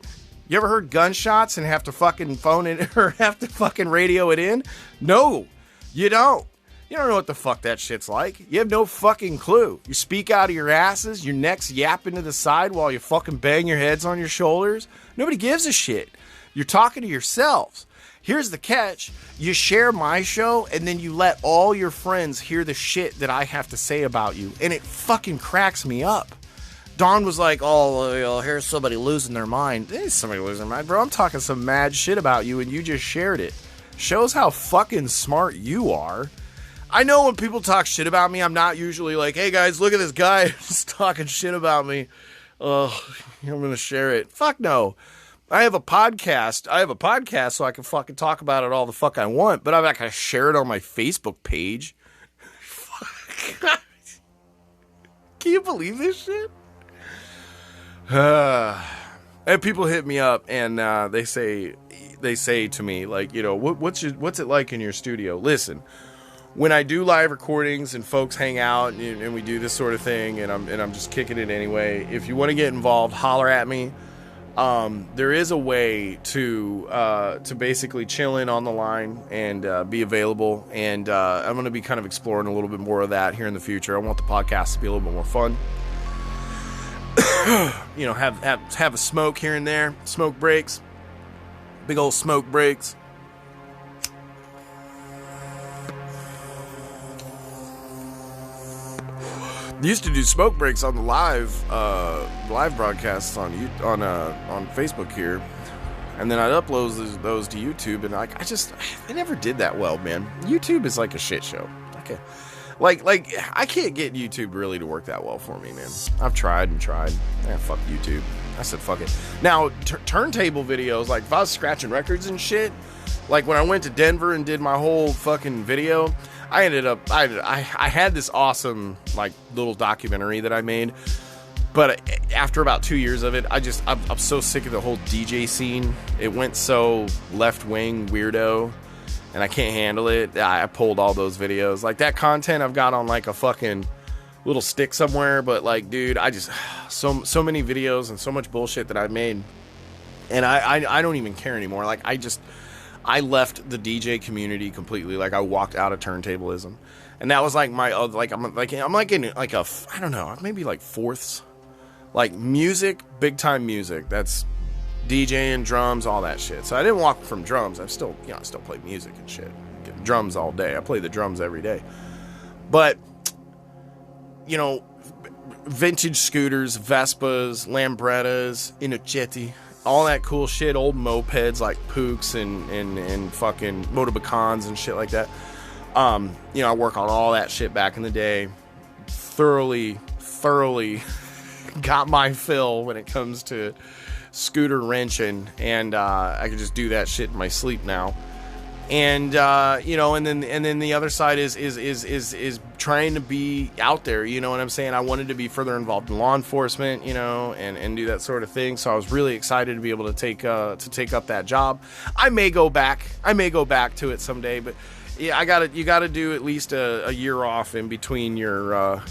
You ever heard gunshots and have to fucking phone it or have to fucking radio it in? No, you don't. You don't know what the fuck that shit's like. You have no fucking clue. You speak out of your asses, your necks yapping to the side while you fucking bang your heads on your shoulders. Nobody gives a shit. You're talking to yourselves. Here's the catch. You share my show and then you let all your friends hear the shit that I have to say about you. And it fucking cracks me up. Don was like, oh, well, here's somebody losing their mind. There's somebody losing their mind, bro. I'm talking some mad shit about you and you just shared it. Shows how fucking smart you are. I know when people talk shit about me, I'm not usually like, hey guys, look at this guy just talking shit about me. I'm going to share it. Fuck no. I have a podcast so I can fucking talk about it all the fuck I want, but I'm not going to share it on my Facebook page. Fuck. Can you believe this shit? And people hit me up and they say to me, like, you know, what's it like in your studio? Listen, when I do live recordings and folks hang out and we do this sort of thing and I'm just kicking it anyway, if you want to get involved, holler at me. There is a way to basically chill in on the line and be available, and I'm going to be kind of exploring a little bit more of that here in the future. I want the podcast to be a little bit more fun. You know, have a smoke here and there, smoke breaks, big old smoke breaks. Used to do smoke breaks on the live broadcasts on Facebook here, and then I'd upload those to YouTube, and I never did that well, man. YouTube is like a shit show. Like I can't get YouTube really to work that well for me, man. I've tried and tried. Fuck YouTube. I said fuck it. Now turntable videos, like if I was scratching records and shit, like when I went to Denver and did my whole fucking video. I ended up, I had this awesome, like, little documentary that I made, but after about 2 years of it, I'm so sick of the whole DJ scene. It went so left-wing weirdo, and I can't handle it. I pulled all those videos. Like, that content I've got on, like, a fucking little stick somewhere, but, like, dude, so many videos and so much bullshit that I've made, and I don't even care anymore. Like, I left the DJ community completely. Like, I walked out of turntablism, and that was like my I'm like in like a, I don't know, maybe like fourths, like music, big time music. That's DJing, drums, all that shit. So I didn't walk from drums. I still play music and shit. Get drums all day. I play the drums every day. But you know, vintage scooters, Vespas, Lambrettas, Inocetti. All that cool shit, old mopeds like Pooks and fucking Motobacans and shit like that. You know, I work on all that shit back in the day. Thoroughly got my fill when it comes to scooter wrenching, and I can just do that shit in my sleep now. And and then the other side is trying to be out there. You know what I'm saying? I wanted to be further involved in law enforcement, and do that sort of thing. So I was really excited to be able to take up that job. I may go back to it someday, but yeah, you gotta do at least a year off in between your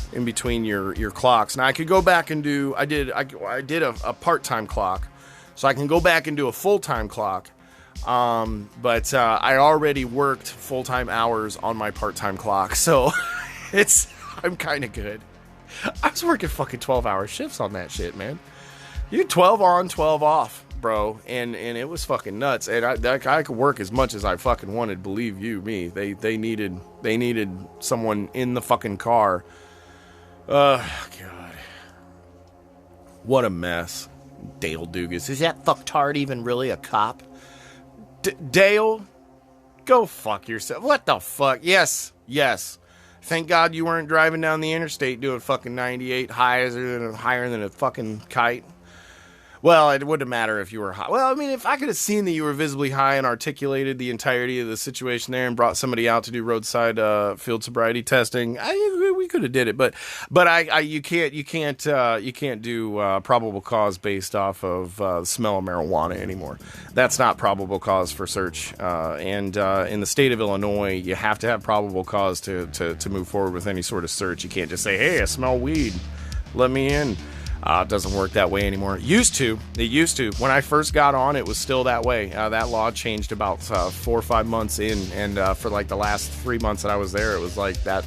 clocks. Now I could go back and I did a part-time clock, so I can go back and do a full-time clock. But I already worked full-time hours on my part-time clock, so I'm kind of good. I was working fucking 12-hour shifts on that shit, man. You 12 on, 12 off, bro, and it was fucking nuts. And I could work as much as I fucking wanted. Believe you me, they needed someone in the fucking car. God, what a mess. Dale Dugas, is that fucktard even really a cop? Dale, go fuck yourself. What the fuck? Yes. Thank God you weren't driving down the interstate doing fucking 98 higher than a fucking kite. Well, it wouldn't matter if you were high. Well, I mean, if I could have seen that you were visibly high and articulated the entirety of the situation there and brought somebody out to do roadside field sobriety testing, we could have did it. But you can't do probable cause based off of the smell of marijuana anymore. That's not probable cause for search. And in the state of Illinois, you have to have probable cause to move forward with any sort of search. You can't just say, "Hey, I smell weed. Let me in." It doesn't work that way anymore. It used to. When I first got on, it was still that way. That law changed about 4 or 5 months in, and for like the last 3 months that I was there, it was like that.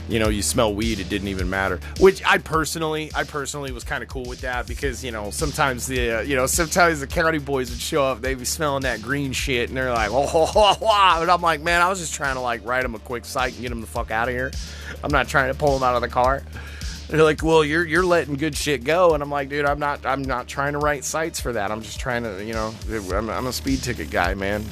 You smell weed, it didn't even matter. Which I personally was kind of cool with that, because sometimes the county boys would show up, they'd be smelling that green shit, and they're like, oh, and I'm like, man, I was just trying to like write them a quick cite and get them the fuck out of here. I'm not trying to pull them out of the car. They're like, well, you're letting good shit go, and I'm like, dude, I'm not trying to write cites for that. I'm just trying to, I'm a speed ticket guy, man.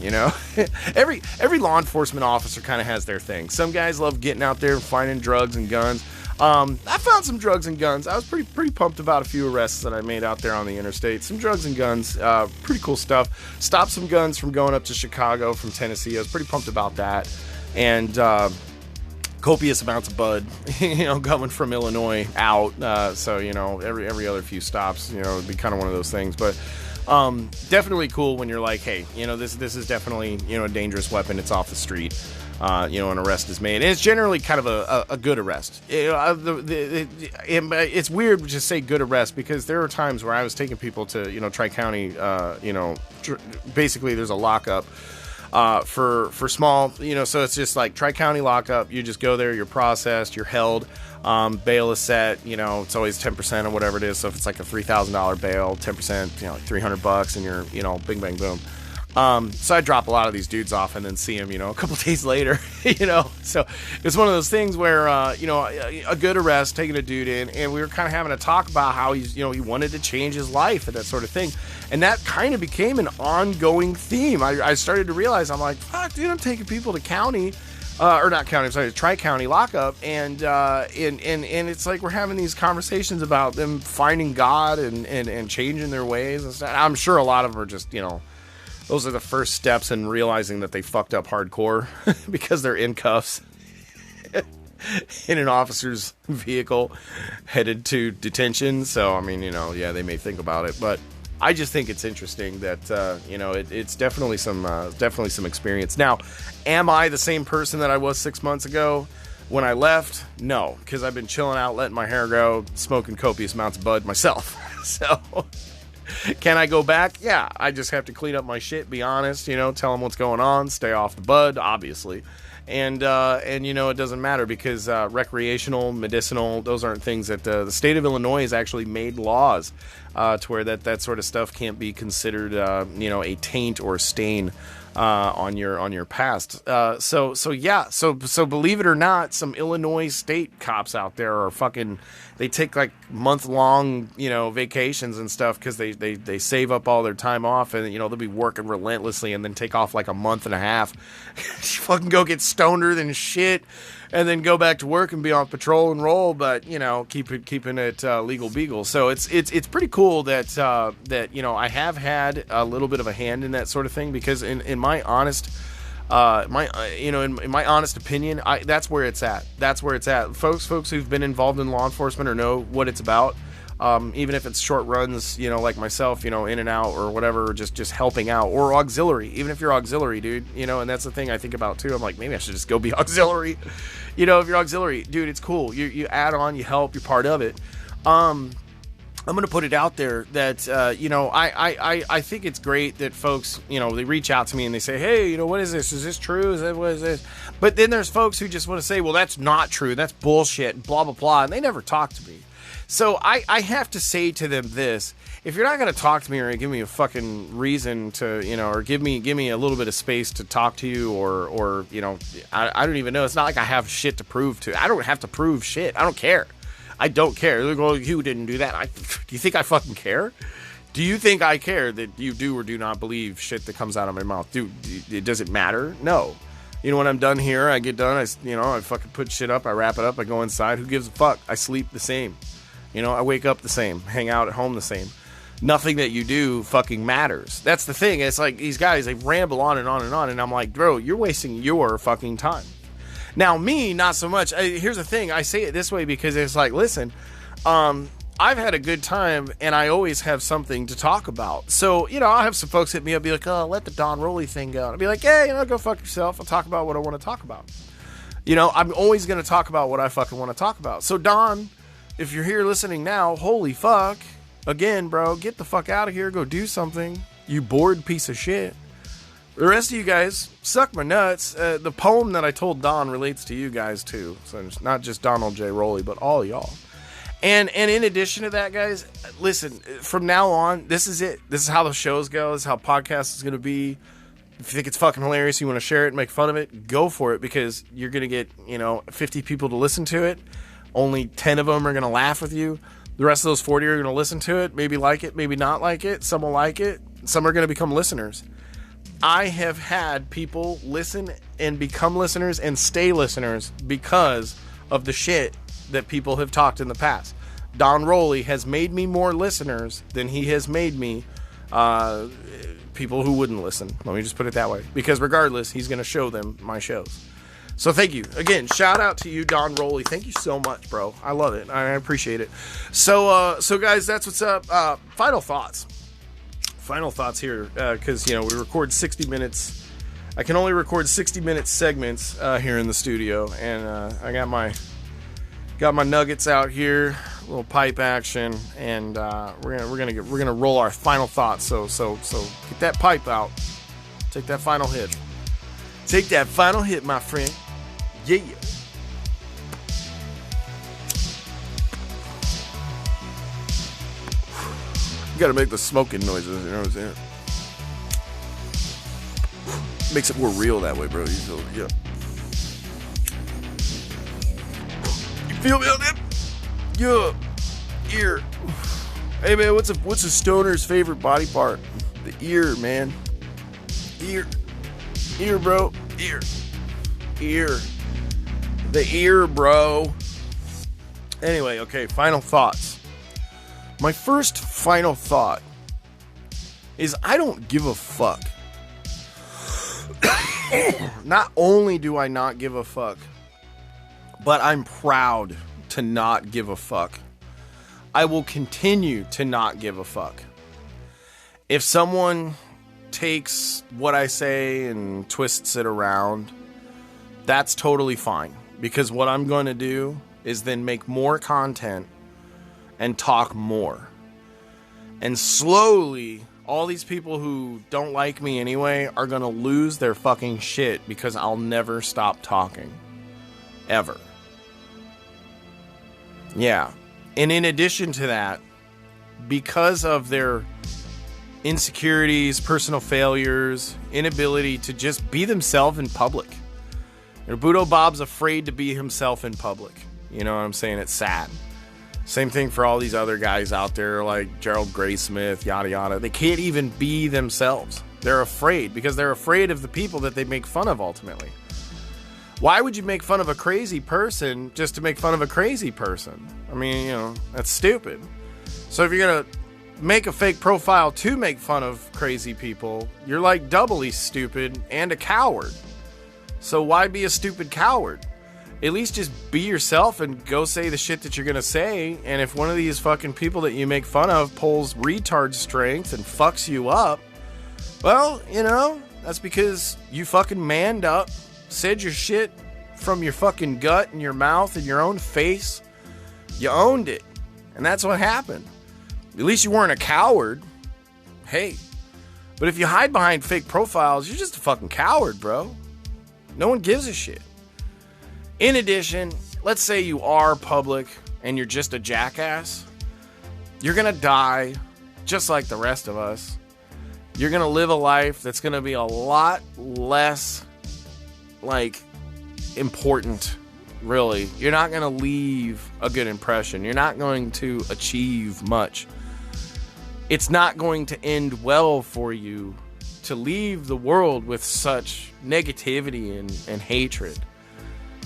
Every law enforcement officer kind of has their thing. Some guys love getting out there and finding drugs and guns. I found some drugs and guns. I was pretty pumped about a few arrests that I made out there on the interstate. Some drugs and guns, pretty cool stuff. Stopped some guns from going up to Chicago from Tennessee. I was pretty pumped about that, and copious amounts of bud, coming from Illinois out. So, every other few stops, it'd be kind of one of those things. But definitely cool when you're like, hey, this is definitely, a dangerous weapon. It's off the street. An arrest is made. And it's generally kind of a good arrest. It's weird to just say good arrest, because there are times where I was taking people to, Tri-County, basically there's a lockup. For small, so it's just like Tri-County lockup. You just go there, you're processed, you're held, bail is set, it's always 10% or whatever it is. So if it's like a $3,000 bail, 10%, like $300, and you're, bing, bang, boom. So I drop a lot of these dudes off and then see them, a couple days later, so it's one of those things where, a good arrest, taking a dude in, and we were kind of having a talk about how he's, he wanted to change his life and that sort of thing. And that kind of became an ongoing theme. I started to realize, I'm like, fuck, dude, I'm taking people to county, or not county, I'm sorry, Tri-County lockup. And it's like we're having these conversations about them finding God and changing their ways and stuff. I'm sure a lot of them are just, those are the first steps in realizing that they fucked up hardcore because they're in cuffs in an officer's vehicle headed to detention. So, I mean, they may think about it, but I just think it's interesting that, it's definitely some experience. Now, am I the same person that I was 6 months ago when I left? No, because I've been chilling out, letting my hair grow, smoking copious amounts of bud myself. So, can I go back? Yeah, I just have to clean up my shit, be honest, tell them what's going on, stay off the bud, obviously. And it doesn't matter, because recreational, medicinal, those aren't things that the state of Illinois has actually made laws to where that sort of stuff can't be considered, a taint or stain on your past. So believe it or not, some Illinois state cops out there are fucking, they take like month-long, vacations and stuff, because they save up all their time off, and they'll be working relentlessly and then take off like a month and a half. Fucking go get stoner than shit, and then go back to work and be on patrol and roll, but keeping it legal beagle. So it's pretty cool that I have had a little bit of a hand in that sort of thing, because in my honest in my honest opinion, that's where it's at. That's where it's at. Folks who've been involved in law enforcement or know what it's about. Even if it's short runs, like myself, in and out or whatever, just helping out, or auxiliary. Even if you're auxiliary, dude, and that's the thing I think about too. I'm like, maybe I should just go be auxiliary. If you're auxiliary, dude, it's cool. You add on, you help, you're part of it. I'm going to put it out there that, I think it's great that folks, they reach out to me and they say, hey, what is this? Is this true? What is this? But then there's folks who just want to say, well, that's not true. That's bullshit, blah, blah, blah. And they never talk to me. So I have to say to them this: if you're not going to talk to me or give me a fucking reason to, or give me a little bit of space to talk to you, or I don't even know. It's not like I have shit to prove to. I don't have to prove shit. I don't care. I don't care. They're going, you didn't do that. Do you think I fucking care? Do you think I care that you do or do not believe shit that comes out of my mouth? Does it matter? No. When I'm done here, I get done. I fucking put shit up. I wrap it up. I go inside. Who gives a fuck? I sleep the same. I wake up the same, hang out at home the same. Nothing that you do fucking matters. That's the thing. It's like these guys, they ramble on and on and on, and I'm like, bro, you're wasting your fucking time. Now, me, not so much. Here's the thing. I say it this way because it's like, listen, I've had a good time, and I always have something to talk about. So, I'll have some folks hit me up, be like, oh, let the Don Roley thing go. I'll be like, hey, go fuck yourself. I'll talk about what I want to talk about. I'm always going to talk about what I fucking want to talk about. So, Don, if you're here listening now, holy fuck. Again, bro, get the fuck out of here. Go do something. You bored piece of shit. The rest of you guys, suck my nuts. The poem that I told Don relates to you guys too. So it's not just Donald J. Roley, but all y'all. And in addition to that, guys, listen, from now on, this is it. This is how the shows go. This is how podcast is going to be. If you think it's fucking hilarious, you want to share it and make fun of it, go for it, because you're going to get, 50 people to listen to it. Only 10 of them are going to laugh with you. The rest of those 40 are going to listen to it, maybe like it, maybe not like it. Some will like it. Some are going to become listeners. I have had people listen and become listeners and stay listeners because of the shit that people have talked in the past. Don Roley has made me more listeners than he has made me people who wouldn't listen. Let me just put it that way. Because regardless, he's going to show them my shows. So thank you. Again, shout out to you, Don Roley. Thank you so much, bro. I love it. I appreciate it. So guys, that's what's up. Final thoughts. Final thoughts here, because, we record 60 minutes. I can only record 60-minute segments here in the studio, and I got my nuggets out here, a little pipe action, and we're gonna roll our final thoughts. So get that pipe out. Take that final hit. Take that final hit, my friend. Yeah. You gotta make the smoking noises, you know what I'm saying? Makes it more real that way, bro. You feel me on that? Yeah. Ear. Hey, man, what's a stoner's favorite body part? The ear, man. Ear, bro. Ear. The ear, bro. Anyway, okay, final thoughts. My first final thought is I don't give a fuck. Not only do I not give a fuck, but I'm proud to not give a fuck. I will continue to not give a fuck. If someone takes what I say and twists it around, that's totally fine. Because what I'm going to do is then make more content and talk more. And slowly, all these people who don't like me anyway are going to lose their fucking shit because I'll never stop talking. Ever. Yeah. And in addition to that, because of their insecurities, personal failures, inability to just be themselves in public. Budo Bob's afraid to be himself in public. You know what I'm saying? It's sad. Same thing for all these other guys out there like Gerald Graysmith, yada yada. They can't even be themselves. They're afraid because they're afraid of the people that they make fun of ultimately. Why would you make fun of a crazy person just to make fun of a crazy person? I mean, that's stupid. So if you're going to make a fake profile to make fun of crazy people, you're like doubly stupid and a coward. So why be a stupid coward? At least just be yourself and go say the shit that you're going to say. And if one of these fucking people that you make fun of pulls retard strength and fucks you up, well, that's because you fucking manned up, said your shit from your fucking gut and your mouth and your own face. You owned it. And that's what happened. At least you weren't a coward. Hey. But if you hide behind fake profiles, you're just a fucking coward, bro. No one gives a shit. In addition, let's say you are public and you're just a jackass. You're going to die just like the rest of us. You're going to live a life that's going to be a lot less, important, really. You're not going to leave a good impression. You're not going to achieve much. It's not going to end well for you to leave the world with such negativity and hatred.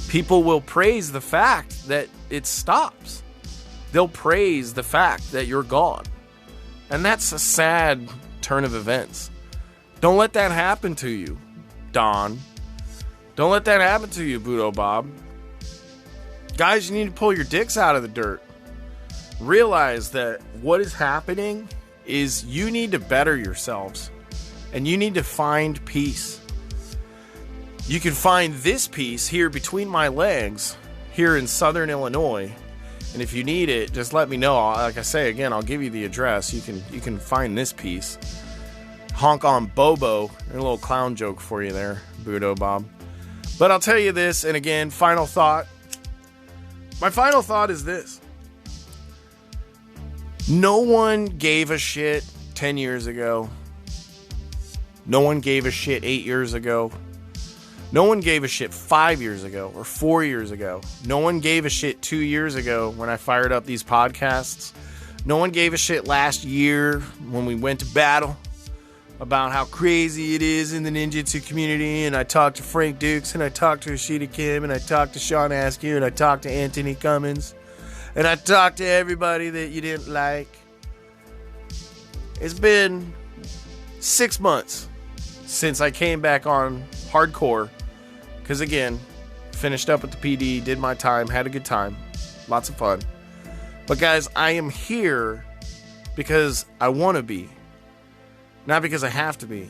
People will praise the fact that it stops. They'll praise the fact that you're gone. And that's a sad turn of events. Don't let that happen to you, Don. Don't let that happen to you, Budo Bob. Guys, you need to pull your dicks out of the dirt. Realize that what is happening is you need to better yourselves. And you need to find peace. You can find this peace here between my legs, here in Southern Illinois. And if you need it, just let me know. Like I say again, I'll give you the address. You can find this piece. Honk on Bobo. A little clown joke for you there, Budo Bob. But I'll tell you this, and again, final thought. My final thought is this. No one gave a shit 10 years ago. No one gave a shit 8 years ago. No one gave a shit 5 years ago or 4 years ago. No one gave a shit 2 years ago when I fired up these podcasts. No one gave a shit last year when we went to battle about how crazy it is in the ninjutsu community. And I talked to Frank Dukes, and I talked to Ashita Kim, and I talked to Sean Askew, and I talked to Anthony Cummins, and I talked to everybody that you didn't like. It's been 6 months since I came back on hardcore. Because again, finished up with the PD, did my time, had a good time. Lots of fun. But guys, I am here because I want to be. Not because I have to be.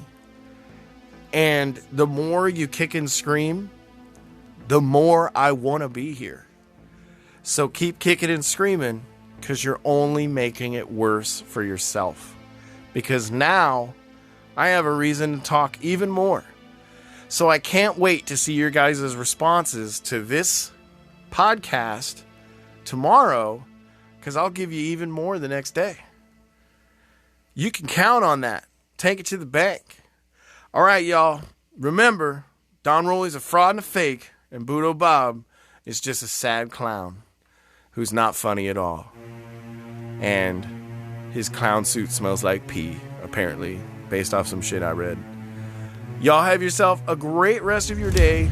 And the more you kick and scream, the more I want to be here. So keep kicking and screaming, because you're only making it worse for yourself. Because now I have a reason to talk even more. So I can't wait to see your guys' responses to this podcast tomorrow, because I'll give you even more the next day. You can count on that. Take it to the bank. All right, y'all. Remember, Don Roley's a fraud and a fake, and Budo Bob is just a sad clown who's not funny at all. And his clown suit smells like pee, apparently, based off some shit I read. Y'all have yourself a great rest of your day.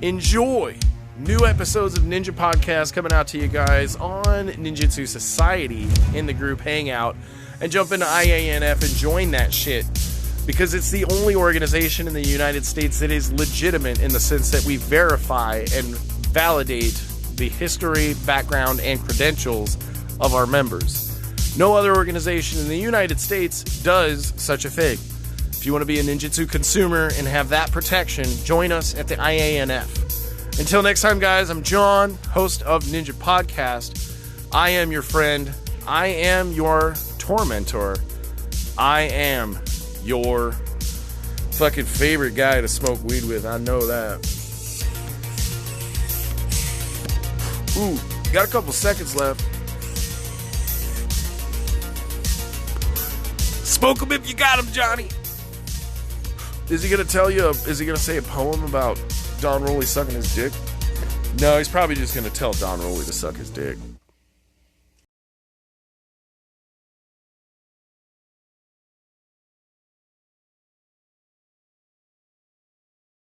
Enjoy new episodes of Ninja Podcast coming out to you guys on Ninjutsu Society in the group Hangout. And jump into IANF and join that shit. Because it's the only organization in the United States that is legitimate in the sense that we verify and validate the history, background, and credentials of our members. No other organization in the United States does such a thing. If you want to be a ninjutsu consumer and have that protection, join us at the IANF. Until next time, guys, I'm John, host of Ninja Podcast. I am your friend. I am your tormentor. I am your fucking favorite guy to smoke weed with. I know that. Ooh, got a couple seconds left. Smoke him if you got him, Johnny. Is he gonna tell you? Is he gonna say a poem about Don Roley sucking his dick? No, he's probably just gonna tell Don Roley to suck his dick.